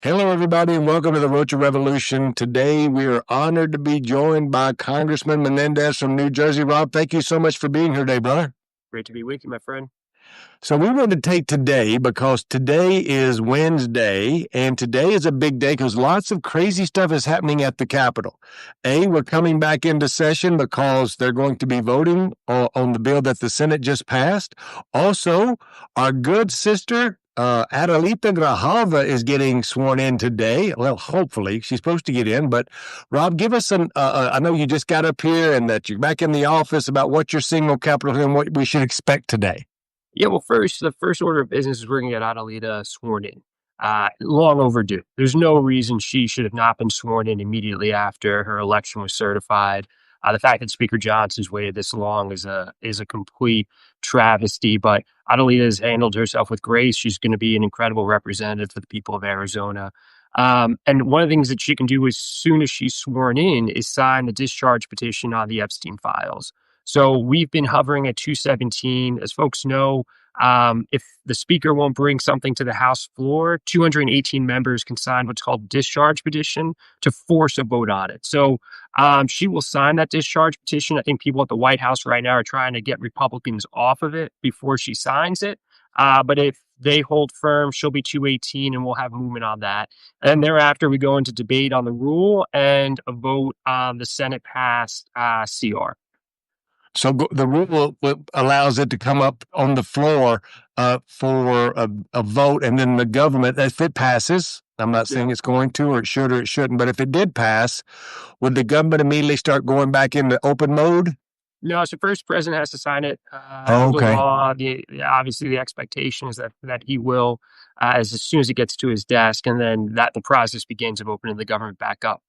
Hello, everybody, and welcome to the Rocha Revolution. Today, we are honored to be joined by Congressman Menendez from New Jersey. Rob, thank you so much for being here today, brother. Great to be with you, my friend. So we wanted to take today because today is Wednesday, and today is a big day because lots of crazy stuff is happening at the Capitol. We're coming back into session because they're going to be voting on the bill that the Senate just passed. Also, our good sister, Adelita Grijalva is getting sworn in today. Well, hopefully she's supposed to get in. But Rob, give us I know you just got up here and that you're back in the office about what you're seeing on Capitol Hill and what we should expect today. Yeah, well, the first order of business is we're going to get Adelita sworn in. Long overdue. There's no reason she should have not been sworn in immediately after her election was certified. The fact that Speaker Johnson's waited this long is a complete travesty. But Adelita has handled herself with grace. She's going to be an incredible representative for the people of Arizona. And one of the things that she can do as soon as she's sworn in is sign the discharge petition on the Epstein files. So we've been hovering at 217. As folks know, if the speaker won't bring something to the House floor, 218 members can sign what's called discharge petition to force a vote on it. So she will sign that discharge petition. I think people at the White House right now are trying to get Republicans off of it before she signs it. But if they hold firm, she'll be 218 and we'll have movement on that. And thereafter, we go into debate on the rule and a vote on the Senate passed CR. So the rule allows it to come up on the floor for a vote, and then the government, if it passes, I'm not saying it's going to, or it should, or it shouldn't, but if it did pass, would the government immediately start going back into open mode? No, so first, president has to sign it. Okay. The law, obviously, the expectation is that he will, as soon as it gets to his desk, and then that the process begins of opening the government back up.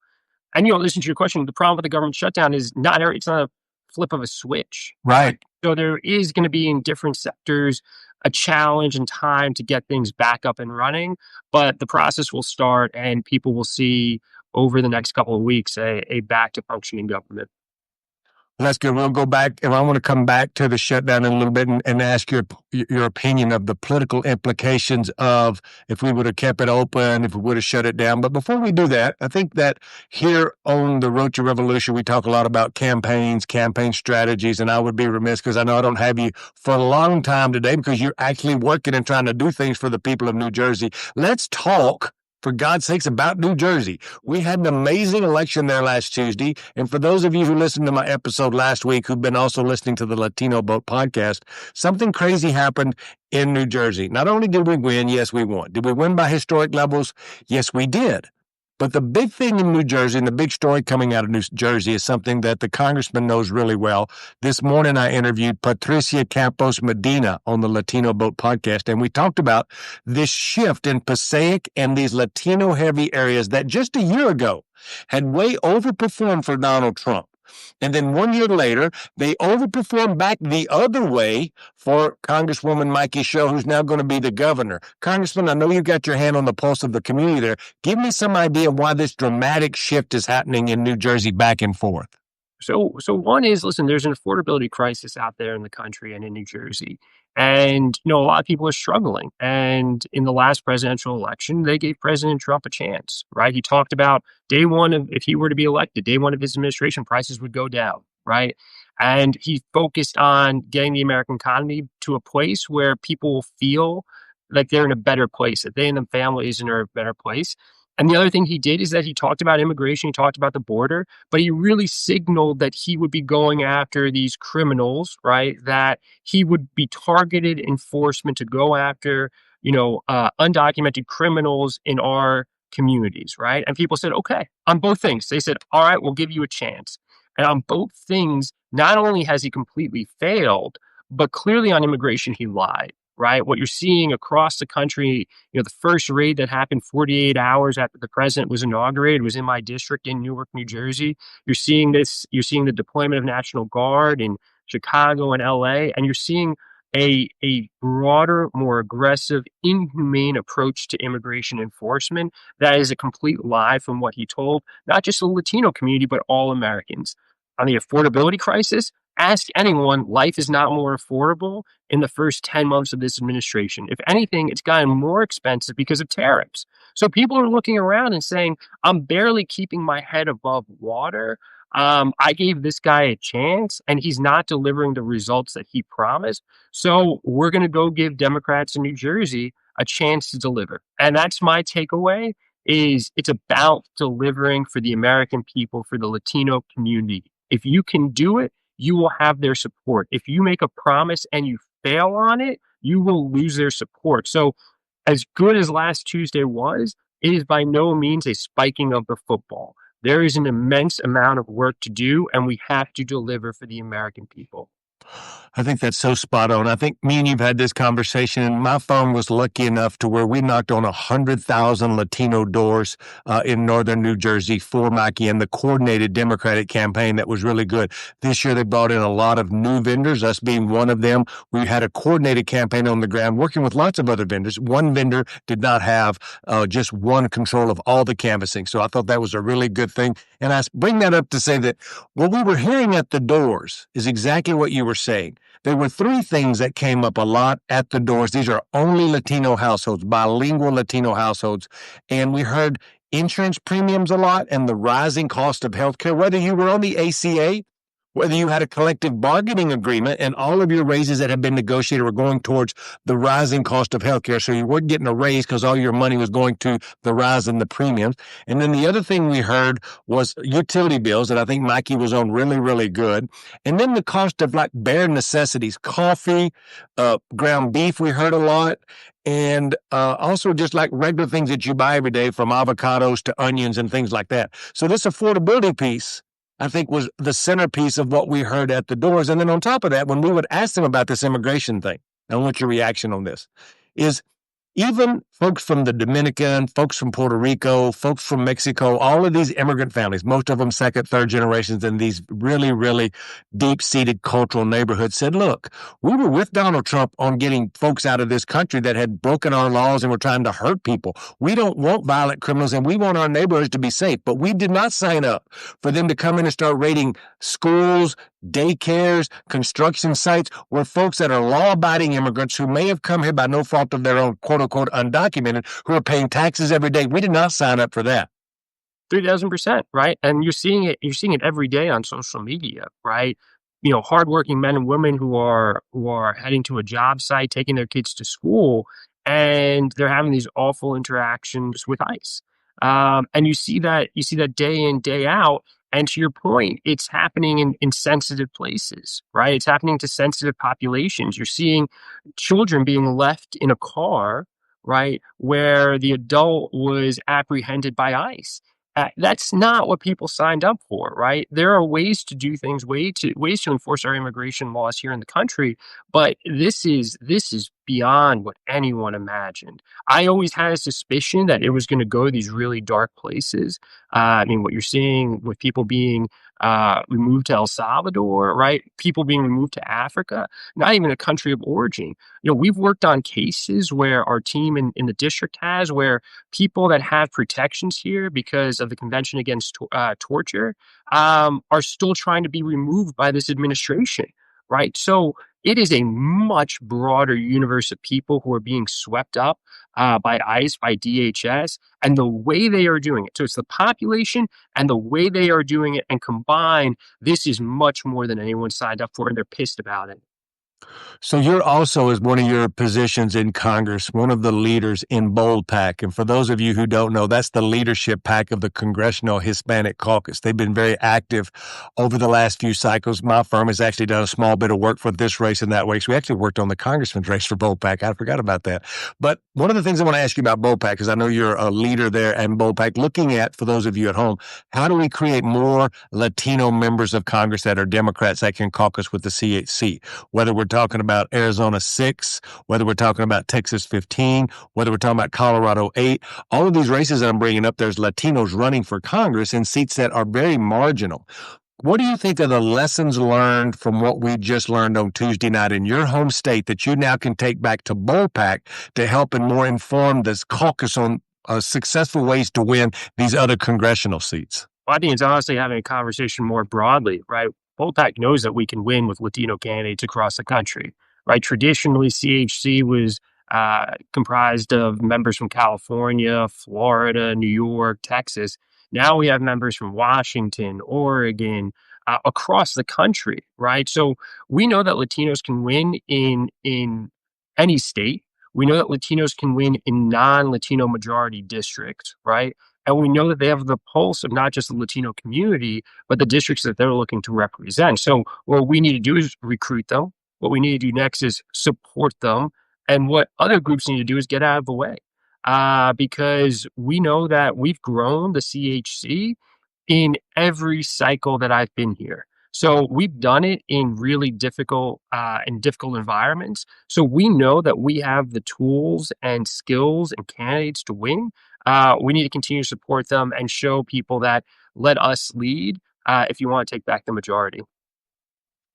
And listen to your question. The problem with the government shutdown is it's not a flip of a switch. Right. So there is going to be in different sectors a challenge and time to get things back up and running, but the process will start, and people will see over the next couple of weeks a back to functioning government. That's good. We'll go back, and I want to come back to the shutdown in a little bit and ask your opinion of the political implications of if we would have kept it open, if we would have shut it down. But before we do that, I think that here on the Rocha Revolution, we talk a lot about campaigns, campaign strategies, and I would be remiss because I know I don't have you for a long time today because you're actually working and trying to do things for the people of New Jersey. Let's talk, for God's sakes, about New Jersey. We had an amazing election there last Tuesday. And for those of you who listened to my episode last week, who've been also listening to the Latino Boat podcast, something crazy happened in New Jersey. Not only did we win, yes, we won. Did we win by historic levels? Yes, we did. But the big thing in New Jersey and the big story coming out of New Jersey is something that the congressman knows really well. This morning, I interviewed Patricia Campos Medina on the Latino Boat podcast, and we talked about this shift in Passaic and these Latino-heavy areas that just a year ago had way overperformed for Donald Trump. And then 1 year later, they overperformed back the other way for Congresswoman Mikey Sho, who's now going to be the governor. Congressman, I know you've got your hand on the pulse of the community there. Give me some idea of why this dramatic shift is happening in New Jersey back and forth. So one is, listen, there's an affordability crisis out there in the country and in New Jersey. And, a lot of people are struggling. And in the last presidential election, they gave President Trump a chance, right? He talked about day one of, if he were to be elected, day one of his administration, prices would go down, right? And he focused on getting the American economy to a place where people feel like they're in a better place, that they and their families are in a better place. And the other thing he did is that he talked about immigration, he talked about the border, but he really signaled that he would be going after these criminals, right? That he would be targeted enforcement to go after, undocumented criminals in our communities, right? And people said, okay, on both things. They said, all right, we'll give you a chance. And on both things, not only has he completely failed, but clearly on immigration, he lied. Right? What you're seeing across the country, the first raid that happened 48 hours after the president was inaugurated was in my district in Newark, New Jersey. You're seeing this, you're seeing the deployment of National Guard in Chicago and LA, and you're seeing a broader, more aggressive, inhumane approach to immigration enforcement that is a complete lie from what he told, not just the Latino community, but all Americans. On the affordability crisis, ask anyone, life is not more affordable in the first 10 months of this administration. If anything, it's gotten more expensive because of tariffs. So people are looking around and saying, I'm barely keeping my head above water. I gave this guy a chance and he's not delivering the results that he promised. So we're going to go give Democrats in New Jersey a chance to deliver. And that's my takeaway is it's about delivering for the American people, for the Latino community. If you can do it, you will have their support. If you make a promise and you fail on it, you will lose their support. So as good as last Tuesday was, it is by no means a spiking of the football. There is an immense amount of work to do, and we have to deliver for the American people. I think that's so spot on. I think me and you've had this conversation, and my phone was lucky enough to where we knocked on 100,000 Latino doors in northern New Jersey for Mikey and the coordinated Democratic campaign that was really good. This year, they brought in a lot of new vendors, us being one of them. We had a coordinated campaign on the ground working with lots of other vendors. One vendor did not have just one control of all the canvassing. So I thought that was a really good thing. And I bring that up to say that what we were hearing at the doors is exactly what you were saying. There were three things that came up a lot at the doors. These are only Latino households, bilingual Latino households. And we heard insurance premiums a lot and the rising cost of healthcare, whether you were on the ACA, whether you had a collective bargaining agreement and all of your raises that had been negotiated were going towards the rising cost of healthcare. So you weren't getting a raise because all your money was going to the rise in the premiums. And then the other thing we heard was utility bills that I think Mikey was on really, really good. And then the cost of like bare necessities, coffee, ground beef, we heard a lot. And also just like regular things that you buy every day, from avocados to onions and things like that. So this affordability piece, I think, was the centerpiece of what we heard at the doors. And then on top of that, when we would ask them about this immigration thing, I want your reaction on this, is even folks from the Dominican, folks from Puerto Rico, folks from Mexico, all of these immigrant families, most of them second, third generations in these really, really deep-seated cultural neighborhoods, said, look, we were with Donald Trump on getting folks out of this country that had broken our laws and were trying to hurt people. We don't want violent criminals, and we want our neighborhoods to be safe. But we did not sign up for them to come in and start raiding schools, daycares, construction sites, where folks that are law-abiding immigrants who may have come here by no fault of their own, quote-unquote, undocumented, who are paying taxes every day. We did not sign up for that. 3,000%, right? And you're seeing it every day on social media, right? You know, hardworking men and women who are heading to a job site, taking their kids to school, and they're having these awful interactions with ICE. And you see that day in, day out. And to your point, it's happening in sensitive places, right? It's happening to sensitive populations. You're seeing children being left in a car, right, where the adult was apprehended by ICE. That's not what people signed up for, right? There are ways to do things, ways to enforce our immigration laws here in the country, but this is beyond what anyone imagined. I always had a suspicion that it was going to go these really dark places. I mean, what you're seeing with people being removed to El Salvador, right? People being removed to Africa, not even a country of origin. You know, we've worked on cases where our team in the district has, where people that have protections here because of the Convention Against Torture are still trying to be removed by this administration, right? So it is a much broader universe of people who are being swept up by ICE, by DHS, and the way they are doing it. So it's the population and the way they are doing it, and combined, this is much more than anyone signed up for, and they're pissed about it. So you're also, as one of your positions in Congress, one of the leaders in Bold PAC. And for those of you who don't know, that's the leadership PAC of the Congressional Hispanic Caucus. They've been very active over the last few cycles. My firm has actually done a small bit of work for this race and that race. We actually worked on the congressman's race for Bold PAC. I forgot about that. But one of the things I want to ask you about Bold PAC, because I know you're a leader there and Bold PAC, looking at, for those of you at home, how do we create more Latino members of Congress that are Democrats that can caucus with the CHC? Whether we're talking about Arizona 6, whether we're talking about Texas 15, whether we're talking about Colorado 8, all of these races that I'm bringing up, there's Latinos running for Congress in seats that are very marginal. What do you think are the lessons learned from what we just learned on Tuesday night in your home state that you now can take back to Bold PAC to help and more inform this caucus on successful ways to win these other congressional seats? Well, I think it's honestly having a conversation more broadly, right? poll pack knows that we can win with Latino candidates across the country, right? Traditionally, CHC was comprised of members from California, Florida, New York, Texas. Now we have members from Washington, Oregon, across the country, right? So we know that Latinos can win in any state. We know that Latinos can win in non-Latino majority districts, right? And we know that they have the pulse of not just the Latino community, but the districts that they're looking to represent. So what we need to do is recruit them. What we need to do next is support them. And what other groups need to do is get out of the way. Because we know that we've grown the CHC in every cycle that I've been here. So we've done it in difficult environments. So we know that we have the tools and skills and candidates to win. We need to continue to support them and show people that let us lead if you want to take back the majority.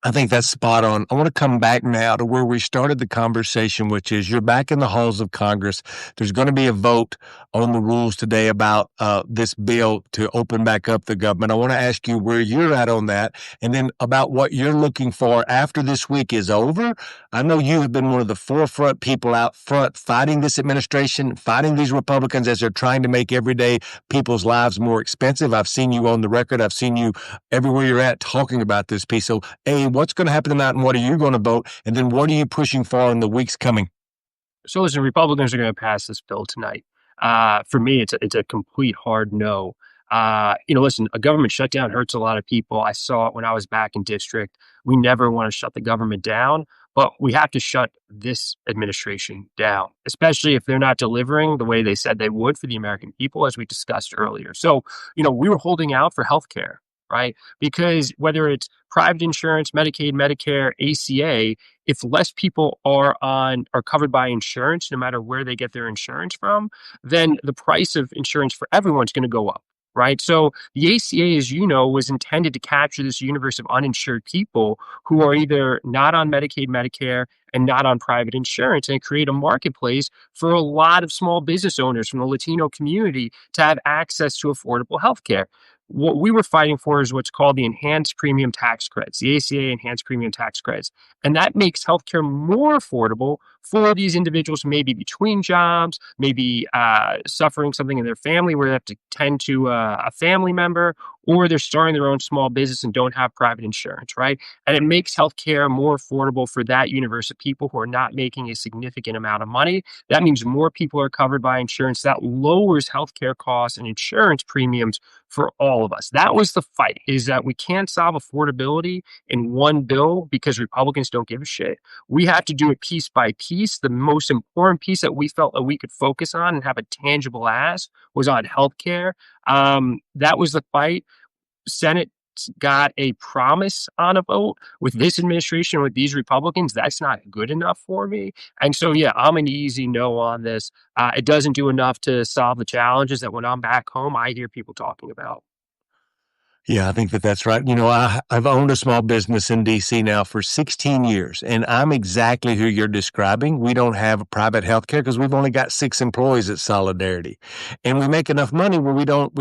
I think that's spot on. I want to come back now to where we started the conversation, which is you're back in the halls of Congress. There's going to be a vote on the rules today about this bill to open back up the government. I want to ask you where you're at on that, and then about what you're looking for after this week is over. I know you have been one of the forefront people out front fighting this administration, fighting these Republicans as they're trying to make everyday people's lives more expensive. I've seen you on the record. I've seen you everywhere you're at talking about this piece. So, what's going to happen tonight and what are you going to vote? And then what are you pushing for in the weeks coming? So listen, Republicans are going to pass this bill tonight. For me, it's a complete hard no. Listen, a government shutdown hurts a lot of people. I saw it when I was back in district. We never want to shut the government down, but we have to shut this administration down, especially if they're not delivering the way they said they would for the American people, as we discussed earlier. So, we were holding out for healthcare, right? Because whether it's private insurance, Medicaid, Medicare, ACA, if less people are covered by insurance, no matter where they get their insurance from, then the price of insurance for everyone's going to go up. Right. So the ACA, as you know, was intended to capture this universe of uninsured people who are either not on Medicaid, Medicare, and not on private insurance, and create a marketplace for a lot of small business owners from the Latino community to have access to affordable health care. What we were fighting for is what's called the enhanced premium tax credits, the ACA enhanced premium tax credits. And that makes healthcare more affordable for these individuals, maybe between jobs, maybe suffering something in their family where they have to tend to a family member, or they're starting their own small business and don't have private insurance, right? And it makes healthcare more affordable for that universe of people who are not making a significant amount of money. That means more people are covered by insurance. That lowers healthcare costs and insurance premiums for all of us. That was the fight, is that we can't solve affordability in one bill because Republicans don't give a shit. We have to do it piece by piece. The most important piece that we felt that we could focus on and have a tangible ask was on healthcare. That was the fight. Senate got a promise on a vote. With this administration, with these Republicans, that's not good enough for me. And so, yeah, I'm an easy no on this. It doesn't do enough to solve the challenges that when I'm back home, I hear people talking about. Yeah, I think that that's right. I've owned a small business in DC now for 16 years, and I'm exactly who you're describing. We don't have private health care because we've only got 6 employees at Solidarity, and we make enough money where we don't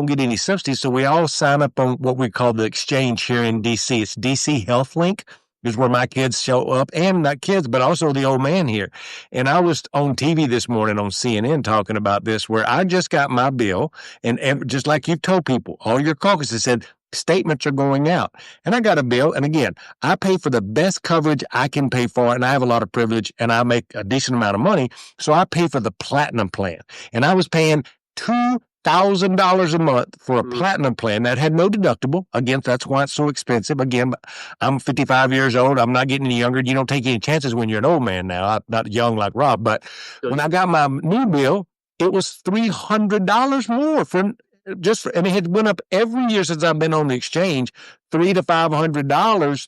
get any subsidies. So we all sign up on what we call the exchange here in DC. It's DC Health Link is where my kids show up, and not kids, but also the old man here. And I was on TV this morning on CNN talking about this, where I just got my bill, and just like you've told people, all your caucuses said statements are going out. And I got a bill, and again, I pay for the best coverage I can pay for, and I have a lot of privilege, and I make a decent amount of money, so I pay for the platinum plan. And I was paying $2,000 a month for a platinum plan that had no deductible. Again, that's why it's so expensive. Again, I'm 55 years old. I'm not getting any younger. You don't take any chances when you're an old man now. I'm not young like Rob. But when I got my new bill, it was $300 more and it had went up every year since I've been on the exchange, $300 to $500.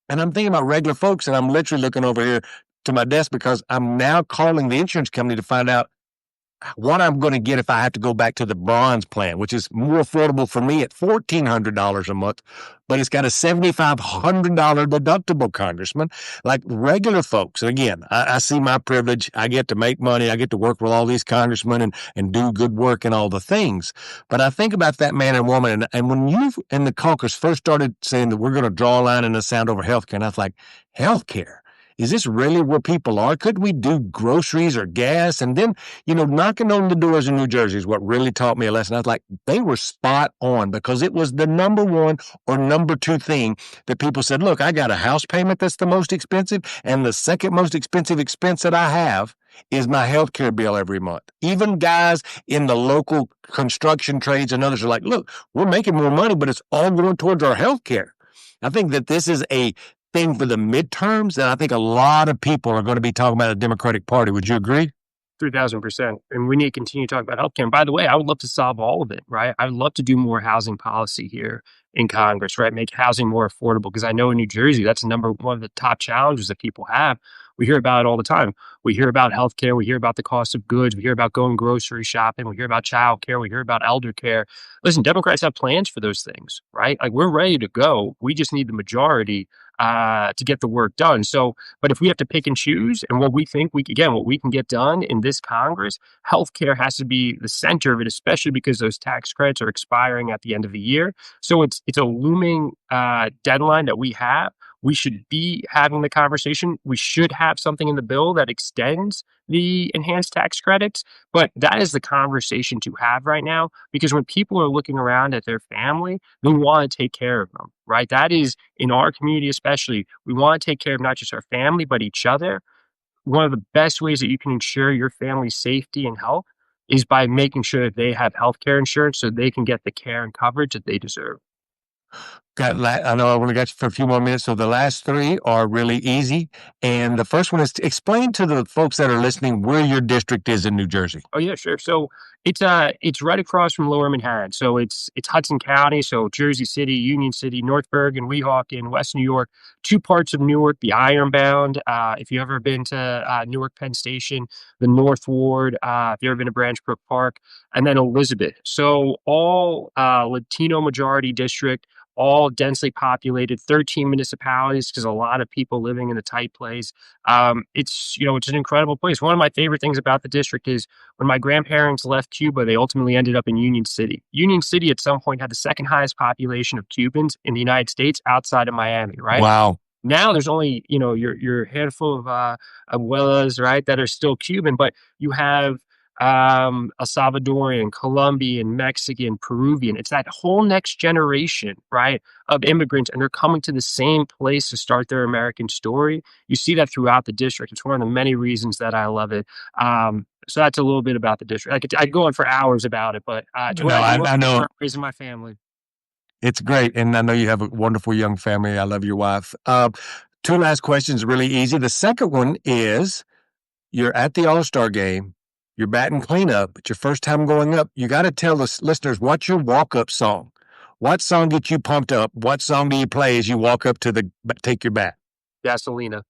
And I'm thinking about regular folks, and I'm literally looking over here to my desk because I'm now calling the insurance company to find out, what I'm going to get if I have to go back to the bronze plan, which is more affordable for me at $1,400 a month, but it's got a $7,500 deductible, Congressman. Like regular folks, and again, I see my privilege. I get to make money. I get to work with all these congressmen and do good work and all the things. But I think about that man and woman, and when you and the caucus first started saying that we're going to draw a line in the sand over healthcare, and I was like, healthcare? Is this really where people are? Could we do groceries or gas? And then, knocking on the doors in New Jersey is what really taught me a lesson. I was like, they were spot on because it was the number one or number two thing that people said, look, I got a house payment that's the most expensive, and the second most expensive expense that I have is my health care bill every month. Even guys in the local construction trades and others are like, look, we're making more money, but it's all going towards our health care. I think that this is a thing for the midterms, and I think a lot of people are going to be talking about the Democratic Party. Would you agree? 3,000%. And we need to continue to talk about healthcare. And by the way, I would love to solve all of it, right? I would love to do more housing policy here in Congress, right? Make housing more affordable. Because I know in New Jersey, that's one of the top challenges that people have. We hear about it all the time. We hear about healthcare. We hear about the cost of goods. We hear about going grocery shopping. We hear about childcare. We hear about elder care. Listen, Democrats have plans for those things, right? Like we're ready to go. We just need the majority to get the work done. So, but if we have to pick and choose and what we think what we can get done in this Congress, healthcare has to be the center of it, especially because those tax credits are expiring at the end of the year. So it's a looming deadline that we have. We should be having the conversation. We should have something in the bill that extends the enhanced tax credits. But that is the conversation to have right now, because when people are looking around at their family, they want to take care of them, right? That is in our community, especially. We want to take care of not just our family, but each other. One of the best ways that you can ensure your family's safety and health is by making sure that they have health care insurance so they can get the care and coverage that they deserve. I know I only got you for a few more minutes, so the last three are really easy. And the first one is to explain to the folks that are listening where your district is in New Jersey. Oh yeah, sure. So it's right across from Lower Manhattan. So it's Hudson County, so Jersey City, Union City, North Bergen, Weehawken, West New York, two parts of Newark, the Ironbound. If you've ever been to Newark Penn Station, the North Ward, if you've ever been to Branch Brook Park, and then Elizabeth. So all Latino majority district, all densely populated, 13 municipalities, because a lot of people living in a tight place. It's an incredible place. One of my favorite things about the district is when my grandparents left Cuba, they ultimately ended up in Union City. Union City at some point had the second highest population of Cubans in the United States outside of Miami, right? Wow. Now there's only, your handful of abuelas, right, that are still Cuban, but you have a Salvadorian, Colombian, Mexican, Peruvian. It's that whole next generation, right, of immigrants, and they're coming to the same place to start their American story. You see that throughout the district. It's one of the many reasons that I love it. So that's a little bit about the district. I'd go on for hours about it, but I know raising my family. It's great, and I know you have a wonderful young family. I love your wife. Two last questions, really easy. The second one is, you're at the All-Star game. You're batting cleanup. It's your first time going up. You got to tell the listeners, what's your walk-up song? What song gets you pumped up? What song do you play as you walk up to take your bat? Gasolina.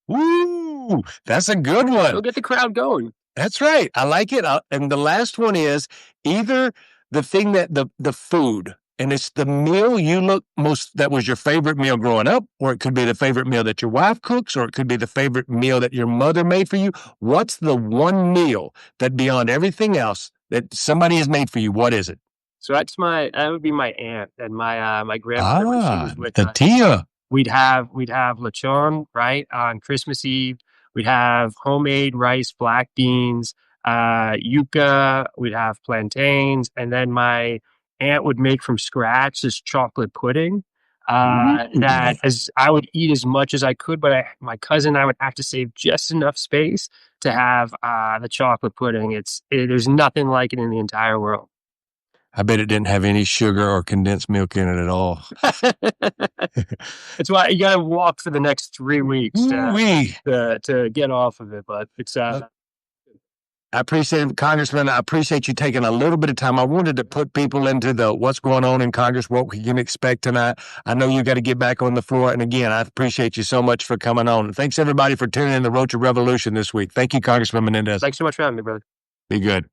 Woo! That's a good one. It'll get the crowd going. That's right. I like it. And the last one is either the thing that the food, and it's the meal you look most, that was your favorite meal growing up, or it could be the favorite meal that your wife cooks, or it could be the favorite meal that your mother made for you. What's the one meal that beyond everything else that somebody has made for you? What is it? So that would be my aunt and my grandmother when she was with the us. tia. We'd have lechon, right, on Christmas Eve. We'd have homemade rice, black beans, yuca. We'd have plantains, and then my aunt would make from scratch this chocolate pudding that as I would eat as much as I could, but my cousin and I would have to save just enough space to have the chocolate pudding. There's nothing like it in the entire world. I bet it didn't have any sugar or condensed milk in it at all. That's why you got to walk for the next 3 weeks to get off of it. But it's I appreciate it, Congressman. I appreciate you taking a little bit of time. I wanted to put people into what's going on in Congress, what we can expect tonight. I know you got to get back on the floor. And again, I appreciate you so much for coming on. Thanks, everybody, for tuning in to the Rocha Revolution this week. Thank you, Congressman Menendez. Thanks so much for having me, brother. Be good.